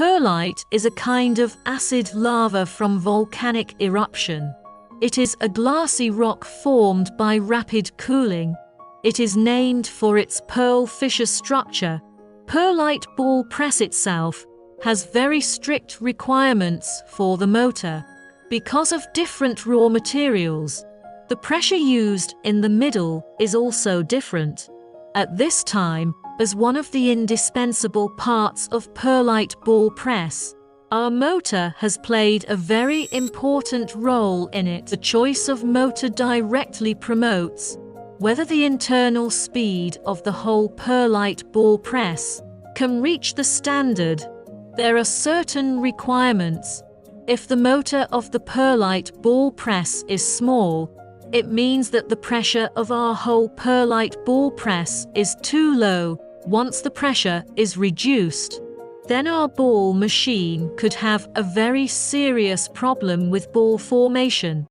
Perlite is a kind of acid lava from volcanic eruption. It is a glassy rock formed by rapid cooling. It is named for its pearl fissure structure. Perlite ball press itself has very strict requirements for the motor. Because of different raw materials, the pressure used in the middle is also different. At this time, as one of the indispensable parts of Perlite ball press, our motor has played a very important role in it. The choice of motor directly promotes whether the internal speed of the whole Perlite ball press can reach the standard. There are certain requirements. If the motor of the Perlite ball press is small, it means that the pressure of our whole Perlite ball press is too low. Once the pressure is reduced, then our ball machine could have a very serious problem with ball formation.